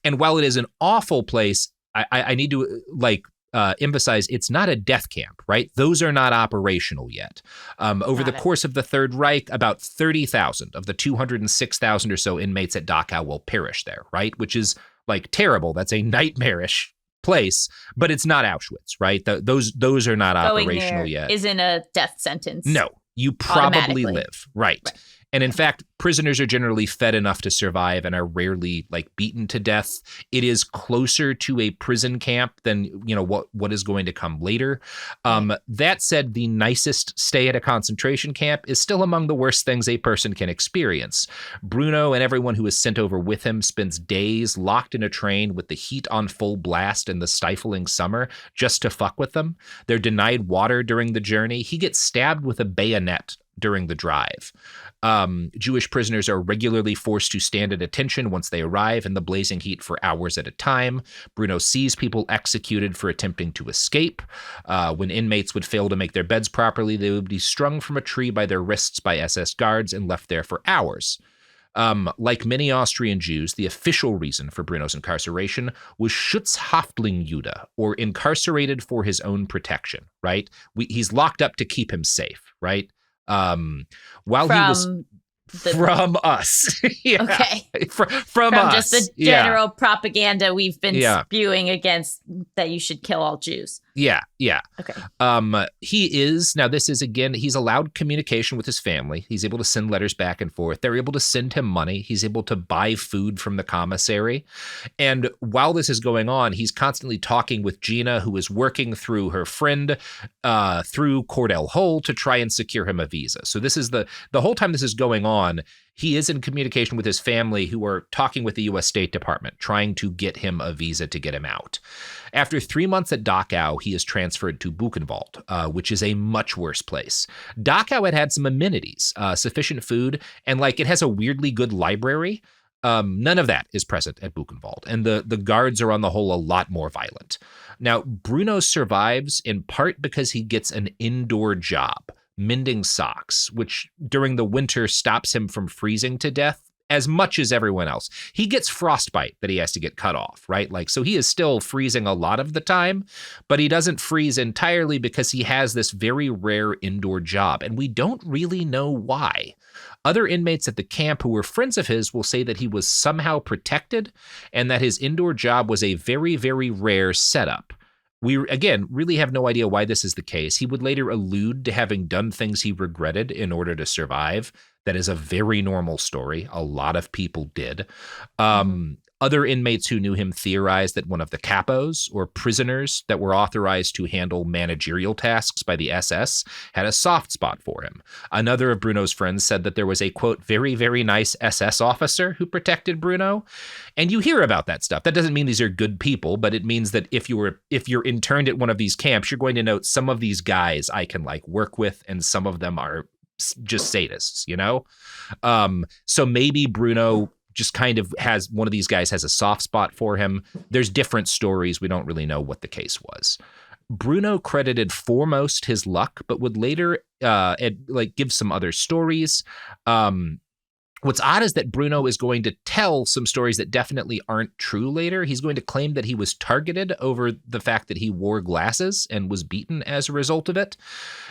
And while it is an awful place, I need to like emphasize it's not a death camp, right? Those are not operational yet. Over the course of the Third Reich, about 30,000 of the 206,000 or so inmates at Dachau will perish there, right? Which is like terrible. That's a nightmarish place, but it's not Auschwitz, right? Those are not operational yet. Isn't a death sentence. No, you probably live, right. And in fact, prisoners are generally fed enough to survive and are rarely like beaten to death. It is closer to a prison camp than, you know, what is going to come later. That said, the nicest stay at a concentration camp is still among the worst things a person can experience. Bruno and everyone who is sent over with him spends days locked in a train with the heat on full blast in the stifling summer just to fuck with them. They're denied water during the journey. He gets stabbed with a bayonet during the drive. Jewish prisoners are regularly forced to stand at attention once they arrive in the blazing heat for hours at a time. Bruno sees people executed for attempting to escape. When inmates would fail to make their beds properly, they would be strung from a tree by their wrists by SS guards and left there for hours. Like many Austrian Jews, the official reason for Bruno's incarceration was Schutzhaftling-Jude, or incarcerated for his own protection, right? He's locked up to keep him safe, right? While he was from us. Yeah. Okay. From us. Just the general propaganda we've been spewing against that you should kill all Jews. Yeah. Okay. He is, now this is again, he's allowed communication with his family. He's able to send letters back and forth. They're able to send him money. He's able to buy food from the commissary. And while this is going on, he's constantly talking with Gina, who is working through her friend, through Cordell Hull to try and secure him a visa. So this is the whole time this is going on, he is in communication with his family, who are talking with the U.S. State Department, trying to get him a visa to get him out. After 3 months at Dachau, he is transferred to Buchenwald, which is a much worse place. Dachau had some amenities, sufficient food, and like it has a weirdly good library. None of that is present at Buchenwald, and the guards are on the whole a lot more violent. Now, Bruno survives in part because he gets an indoor job, mending socks, which during the winter stops him from freezing to death as much as everyone else. He gets frostbite that he has to get cut off, right? Like, so he is still freezing a lot of the time, but he doesn't freeze entirely because he has this very rare indoor job, and we don't really know why. Other inmates at the camp who were friends of his will say that he was somehow protected and that his indoor job was a very, very rare setup. We, again, really have no idea why this is the case. He would later allude to having done things he regretted in order to survive. That is a very normal story. A lot of people did. Other inmates who knew him theorized that one of the capos, or prisoners that were authorized to handle managerial tasks by the SS, had a soft spot for him. Another of Bruno's friends said that there was a, quote, very, very nice SS officer who protected Bruno. And you hear about that stuff. That doesn't mean these are good people, but it means that if you're interned at one of these camps, you're going to note some of these guys I can like work with, and some of them are just sadists, you know? So maybe Bruno just kind of has, one of these guys has a soft spot for him. There's different stories. We don't really know what the case was. Bruno credited foremost his luck, but would later give some other stories. What's odd is that Bruno is going to tell some stories that definitely aren't true later. He's going to claim that he was targeted over the fact that he wore glasses and was beaten as a result of it.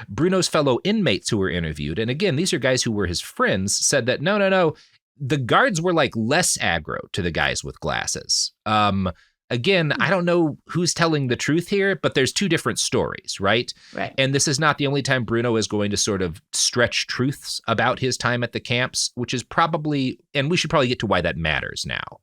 Bruno's fellow inmates who were interviewed, and again, these are guys who were his friends, said that no, the guards were like less aggro to the guys with glasses. Again, I don't know who's telling the truth here, but there's two different stories, right? Right. And this is not the only time Bruno is going to sort of stretch truths about his time at the camps, which is probably, and we should probably get to why that matters now.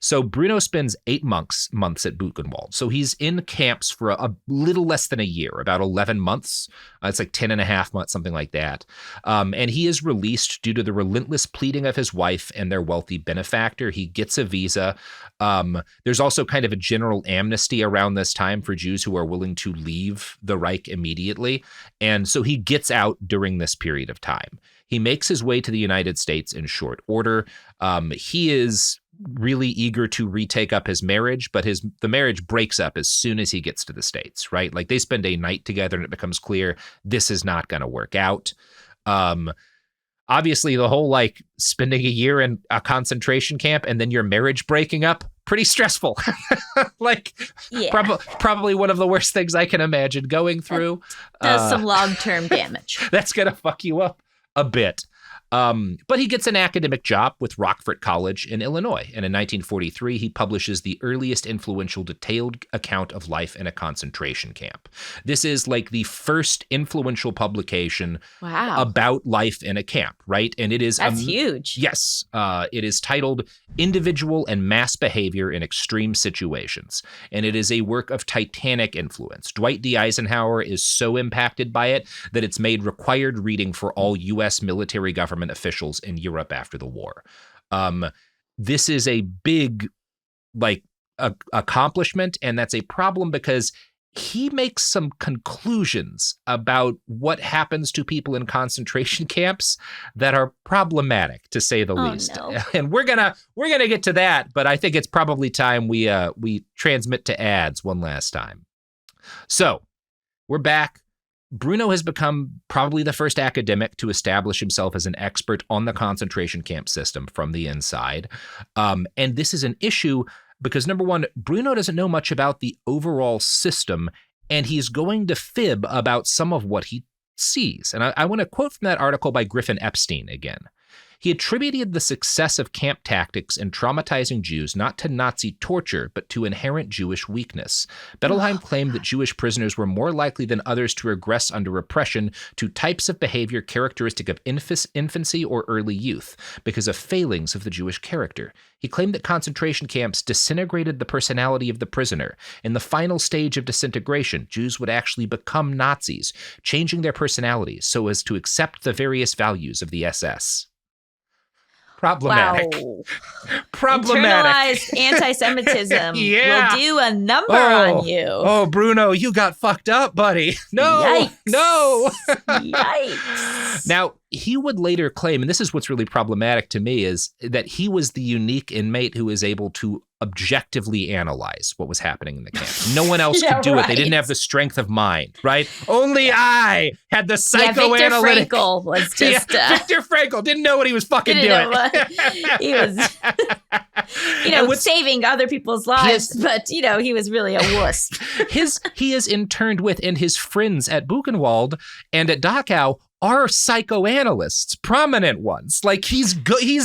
So Bruno spends 8 months at Buchenwald. So he's in camps for a little less than a year, about 11 months. It's like 10 and a half months, something like that. And he is released due to the relentless pleading of his wife and their wealthy benefactor. He gets a visa. There's also kind of of a general amnesty around this time for Jews who are willing to leave the Reich immediately. And so he gets out during this period of time. He makes his way to the United States in short order. He is really eager to retake up his marriage, but the marriage breaks up as soon as he gets to the States, right? Like they spend a night together and it becomes clear this is not going to work out. Obviously, the whole like spending a year in a concentration camp and then your marriage breaking up, pretty stressful. Like probably one of the worst things I can imagine going through. Does some long-term damage. That's going to fuck you up a bit. But he gets an academic job with Rockford College in Illinois. And in 1943, he publishes the earliest influential detailed account of life in a concentration camp. This is like the first influential publication about life in a camp, right? And it is— That's huge. Yes. It is titled Individual and Mass Behavior in Extreme Situations. And it is a work of titanic influence. Dwight D. Eisenhower is so impacted by it that it's made required reading for all U.S. military government officials in Europe after the war. This is a big accomplishment, and that's a problem because he makes some conclusions about what happens to people in concentration camps that are problematic, to say the least. No. And we're gonna get to that, but I think it's probably time we transmit to ads one last time. So we're back. Bruno has become probably the first academic to establish himself as an expert on the concentration camp system from the inside. And this is an issue because, number one, Bruno doesn't know much about the overall system, and he's going to fib about some of what he sees. And I want to quote from that article by Griffin Epstein again. He attributed the success of camp tactics in traumatizing Jews not to Nazi torture, but to inherent Jewish weakness. Bettelheim claimed that Jewish prisoners were more likely than others to regress under oppression to types of behavior characteristic of infancy or early youth, because of failings of the Jewish character. He claimed that concentration camps disintegrated the personality of the prisoner. In the final stage of disintegration, Jews would actually become Nazis, changing their personalities so as to accept the various values of the SS. Problematic. Wow. Problematic. Internalized anti-Semitism Yeah. will do a number on you. Oh, Bruno, you got fucked up, buddy. No, Yikes. no. Yikes. Now, he would later claim, and this is what's really problematic to me, is that he was the unique inmate who was able to objectively analyze what was happening in the camp. No one else could do it. They didn't have the strength of mind, right? Only I had the psychoanalytic. Victor Frankl was just... Victor Frankl didn't know what he was fucking doing. He was, saving other people's lives, but, he was really a wuss. He is interned with, and his friends at Buchenwald and at Dachau are psychoanalysts, prominent ones. Like he's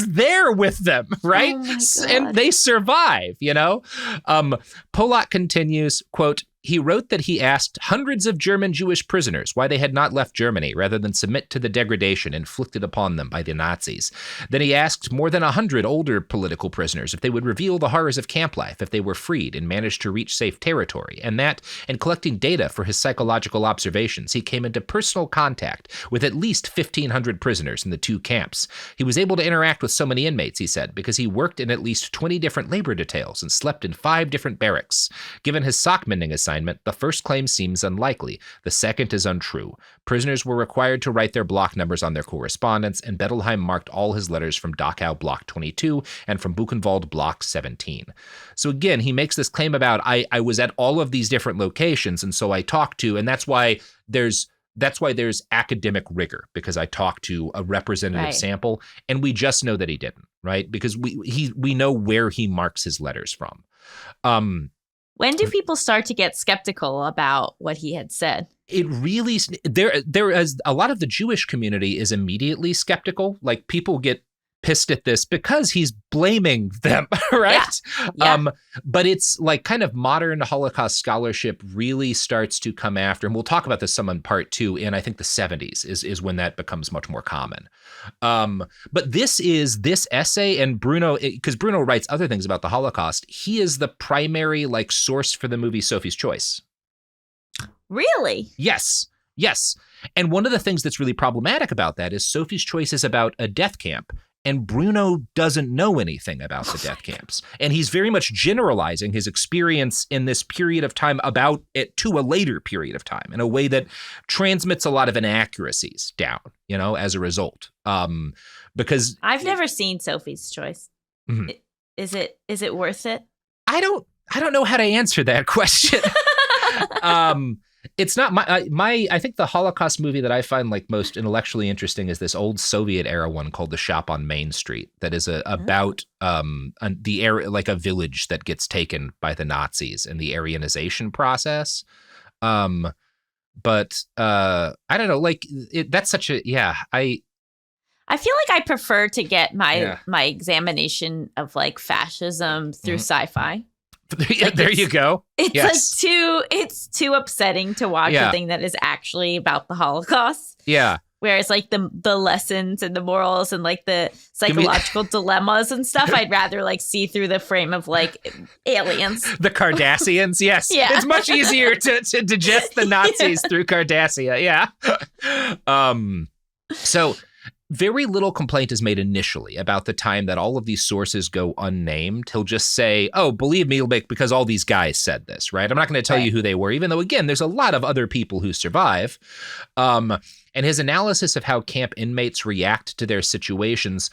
there with them, right? Oh and they survive, Polak continues, quote, he wrote that he asked hundreds of German Jewish prisoners why they had not left Germany rather than submit to the degradation inflicted upon them by the Nazis. Then he asked more than 100 older political prisoners if they would reveal the horrors of camp life if they were freed and managed to reach safe territory. And that, in collecting data for his psychological observations, he came into personal contact with at least 1,500 prisoners in the two camps. He was able to interact with so many inmates, he said, because he worked in at least 20 different labor details and slept in 5 different barracks. Given his sock mending assignment, the first claim seems unlikely. The second is untrue. Prisoners were required to write their block numbers on their correspondence, and Bettelheim marked all his letters from Dachau Block 22 and from Buchenwald Block 17. So again, he makes this claim about, I was at all of these different locations, and so I talked to, and that's why there's academic rigor, because I talked to a representative sample, and we just know that he didn't, right? Because we know where he marks his letters from. When do people start to get skeptical about what he had said? It really, there is a lot of the Jewish community is immediately skeptical. Like people get pissed at this because he's blaming them, right? Yeah. But it's like kind of modern Holocaust scholarship really starts to come after, and we'll talk about this some in part 2, in I think the 70s is when that becomes much more common. But this essay, and Bruno, because Bruno writes other things about the Holocaust, he is the primary source for the movie Sophie's Choice. Really? Yes. And one of the things that's really problematic about that is Sophie's Choice is about a death camp. And Bruno doesn't know anything about the death camps. And he's very much generalizing his experience in this period of time about it to a later period of time in a way that transmits a lot of inaccuracies down, as a result. Because I've never seen Sophie's Choice. Mm-hmm. Is it worth it? I don't know how to answer that question. It's not I think the Holocaust movie that I find like most intellectually interesting is this old Soviet era one called The Shop on Main Street that is about the area, like a village that gets taken by the Nazis and the Aryanization process. But I don't know, like that's such a I feel like I prefer to get my examination of like fascism through sci-fi. Like there you go. It's it's too upsetting to watch a thing that is actually about the Holocaust. Yeah. Whereas like the lessons and the morals and like the psychological dilemmas and stuff, I'd rather like see through the frame of like aliens. The Cardassians, yes. Yeah. It's much easier to digest the Nazis through Cardassia. Yeah. So very little complaint is made initially about the time that all of these sources go unnamed. He'll just say, oh, believe me, because all these guys said this, right? I'm not going to tell you who they were, even though, again, there's a lot of other people who survive. And his analysis of how camp inmates react to their situations,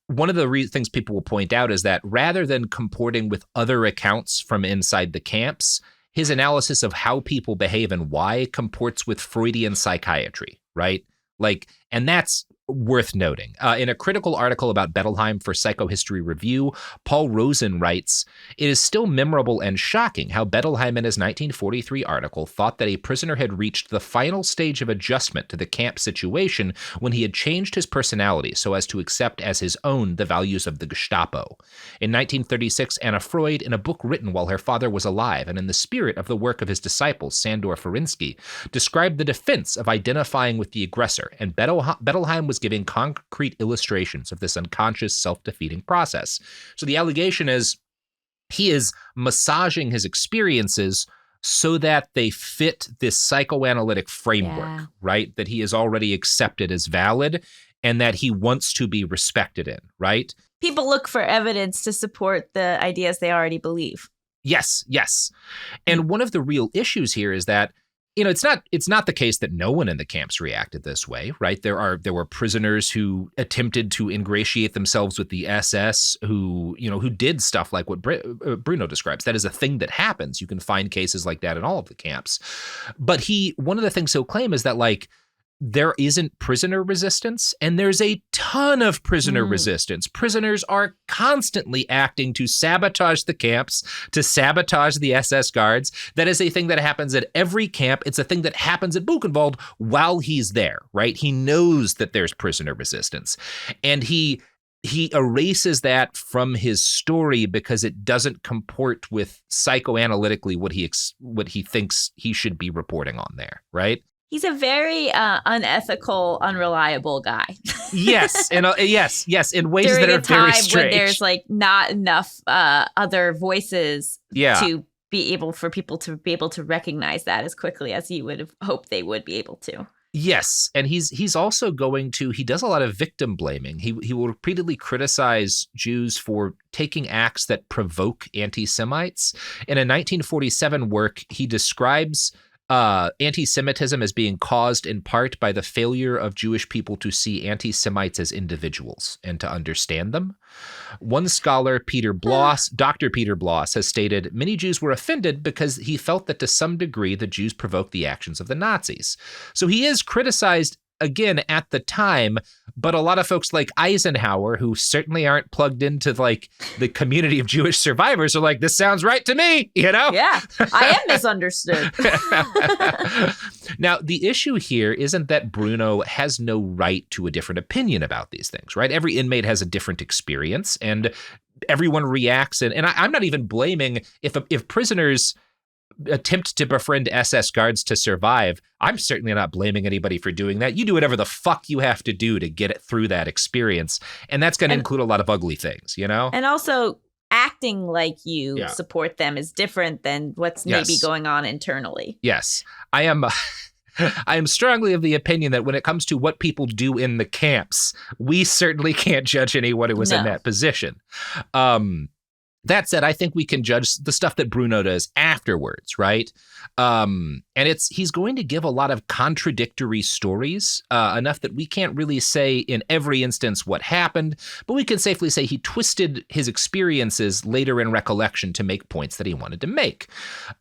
one of the things people will point out is that rather than comporting with other accounts from inside the camps, his analysis of how people behave and why comports with Freudian psychiatry, right? And that's worth noting. In a critical article about Bettelheim for Psychohistory Review, Paul Rosen writes, "It is still memorable and shocking how Bettelheim in his 1943 article thought that a prisoner had reached the final stage of adjustment to the camp situation when he had changed his personality so as to accept as his own the values of the Gestapo. In 1936, Anna Freud, in a book written while her father was alive and in the spirit of the work of his disciple, Sandor Ferenczi, described the defense of identifying with the aggressor, and Bettelheim was giving concrete illustrations of this unconscious self-defeating process." So the allegation is he is massaging his experiences so that they fit this psychoanalytic framework, right? That he has already accepted as valid and that he wants to be respected in, right? People look for evidence to support the ideas they already believe. Yes. And one of the real issues here is that it's not the case that no one in the camps reacted this way, right? There were prisoners who attempted to ingratiate themselves with the SS, who did stuff like what Bruno describes. That is a thing that happens. You can find cases like that in all of the camps. But one of the things he'll claim is that there isn't prisoner resistance, and there's a ton of prisoner resistance. Prisoners are constantly acting to sabotage the camps, to sabotage the SS guards. That is a thing that happens at every camp. It's a thing that happens at Buchenwald while he's there, right? He knows that there's prisoner resistance, and he erases that from his story because it doesn't comport with psychoanalytically what he thinks he should be reporting on there, right? He's a very unethical, unreliable guy. Yes, and yes, in ways that are very strange. When there's not enough other voices to be able to recognize that as quickly as you would have hoped they would be able to. Yes, and he's also he does a lot of victim blaming. He will repeatedly criticize Jews for taking acts that provoke anti-Semites. In a 1947 work, he describes anti-Semitism as being caused in part by the failure of Jewish people to see anti-Semites as individuals and to understand them. One scholar, Dr. Peter Bloss, has stated, many Jews were offended because he felt that to some degree the Jews provoked the actions of the Nazis. So he is criticized again at the time, but a lot of folks like Eisenhower, who certainly aren't plugged into the community of Jewish survivors, are like, this sounds right to me, Yeah, I am misunderstood. Now, the issue here isn't that Bruno has no right to a different opinion about these things, right? Every inmate has a different experience, and everyone reacts. And I'm not even blaming if prisoners attempt to befriend SS guards to survive. I'm certainly not blaming anybody for doing that. You do whatever the fuck you have to do to get it through that experience. And that's going to include a lot of ugly things, And also acting like you support them is different than what's maybe going on internally. Yes. I am I am strongly of the opinion that when it comes to what people do in the camps, we certainly can't judge anyone who was in that position. That said, I think we can judge the stuff that Bruno does afterwards, right? And he's going to give a lot of contradictory stories, enough that we can't really say in every instance what happened, but we can safely say he twisted his experiences later in recollection to make points that he wanted to make.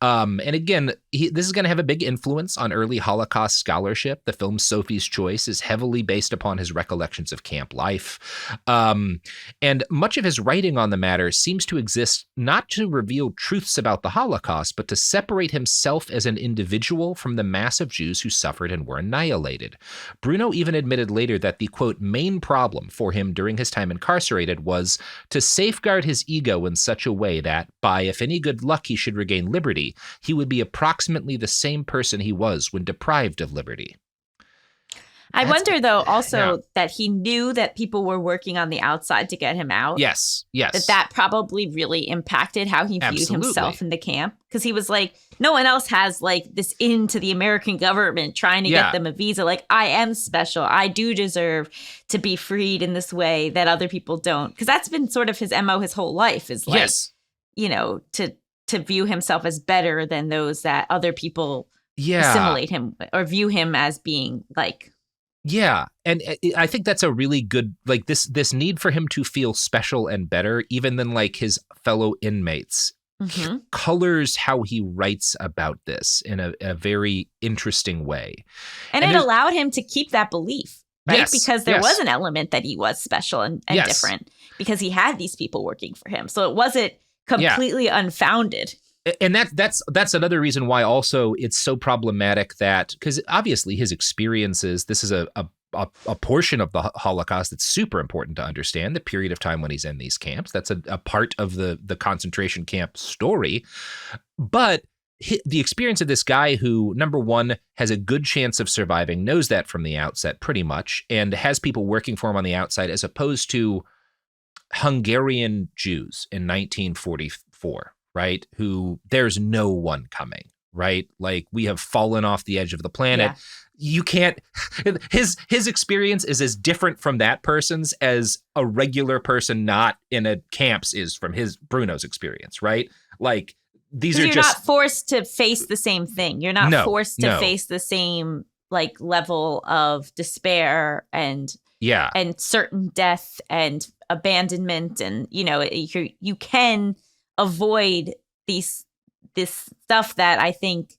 And again, this is going to have a big influence on early Holocaust scholarship. The film Sophie's Choice is heavily based upon his recollections of camp life. And much of his writing on the matter seems to exist not to reveal truths about the Holocaust, but to separate himself as an individual from the mass of Jews who suffered and were annihilated. Bruno even admitted later that the, quote, main problem for him during his time incarcerated was to safeguard his ego in such a way that, by if any good luck he should regain liberty, he would be approximately the same person he was when deprived of liberty. I wonder, though, also that he knew that people were working on the outside to get him out. Yes. That probably really impacted how he viewed himself in the camp. Because he was like, no one else has like this into the American government trying to get them a visa. Like, I am special. I do deserve to be freed in this way that other people don't. Because that's been sort of his MO his whole life is like, you know, to view himself as better than those that other people assimilate him or view him as being like. Yeah. And I think that's a really good, like this need for him to feel special and better, even than like his fellow inmates, colors how he writes about this in a very interesting way. And it allowed him to keep that belief, right? Because there was an element that he was special and different because he had these people working for him. So it wasn't completely unfounded. And that's another reason why also it's so problematic that, because obviously his experiences, this is a portion of the Holocaust that's super important to understand, the period of time when he's in these camps. That's a part of the concentration camp story. But the experience of this guy who, number one, has a good chance of surviving, knows that from the outset pretty much, and has people working for him on the outside, as opposed to Hungarian Jews in 1944. Right? Who there's no one coming, right? Like we have fallen off the edge of the planet. Yeah. You can't, his experience is as different from that person's as a regular person not in a camps is from Bruno's experience, right? Like these are you're not forced to face the same thing. You're not forced to face the same like level of despair and certain death and abandonment. And, you know, you can avoid this stuff that I think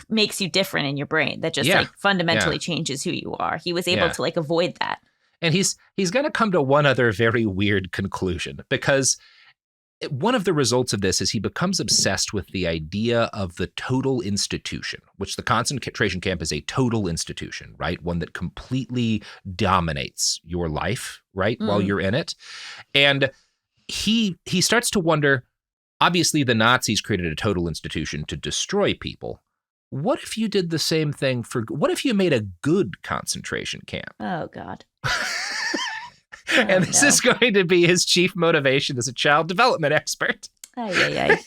makes you different in your brain, that just like fundamentally changes who you are. He was able to like avoid that. And he's going to come to one other very weird conclusion, because one of the results of this is he becomes obsessed with the idea of the total institution, which the concentration camp is a total institution, right? One that completely dominates your life, right? While you're in it. And he starts to wonder, obviously the Nazis created a total institution to destroy people. What if you did the same thing what if you made a good concentration camp? Oh, God. And this is going to be his chief motivation as a child development expert. Ay.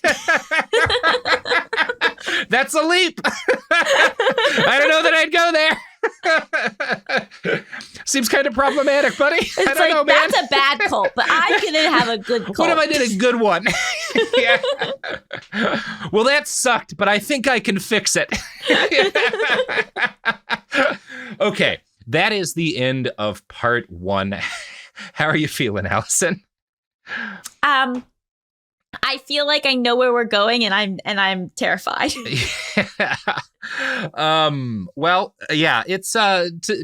That's a leap. I don't know that I'd go there. Seems kind of problematic, buddy. It's I don't know, man. That's a bad cult, but I can have a good cult. What if I did a good one? Well, that sucked, but I think I can fix it. Okay, that is the end of part 1. How are you feeling, Allison? I feel like I know where we're going, and I'm terrified. Well, yeah, it's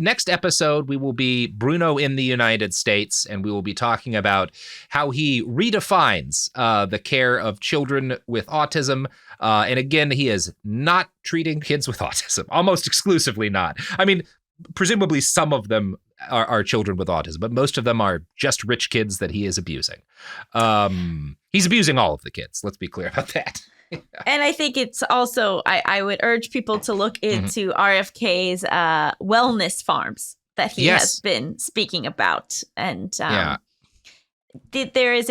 next episode we will be Bruno in the United States, and we will be talking about how he redefines the care of children with autism. And again, he is not treating kids with autism, almost exclusively not. I mean, presumably some of them are children with autism, but most of them are just rich kids that he is abusing. He's abusing all of the kids. Let's be clear about that. And I think it's also, I would urge people to look into RFK's wellness farms that he has been speaking about. And there is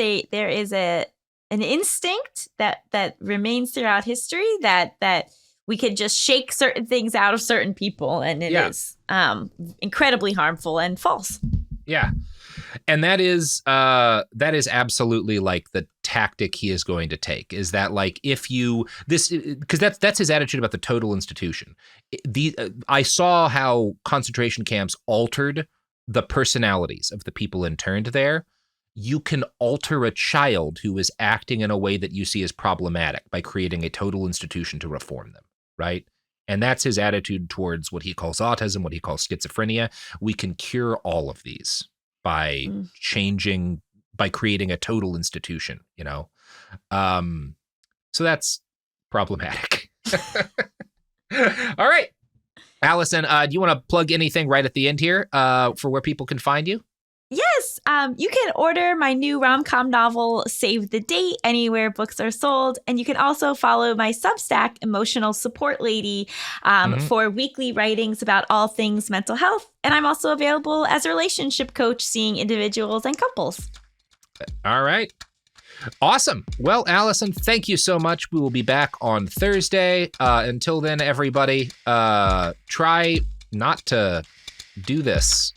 an instinct that remains throughout history that we could just shake certain things out of certain people, and it is incredibly harmful and false. Yeah. And that is absolutely like the tactic he is going to take, is that like if you because that's his attitude about the total institution. I saw how concentration camps altered the personalities of the people interned there. You can alter a child who is acting in a way that you see as problematic by creating a total institution to reform them, right? And that's his attitude towards what he calls autism, what he calls schizophrenia. We can cure all of these by creating a total institution, you know? So that's problematic. All right. Allison, do you want to plug anything right at the end here for where people can find you? Yes, you can order my new rom-com novel, Save the Date, anywhere books are sold. And you can also follow my Substack, Emotional Support Lady, for weekly writings about all things mental health. And I'm also available as a relationship coach, seeing individuals and couples. All right. Awesome. Well, Allison, thank you so much. We will be back on Thursday. Until then, everybody, try not to do this.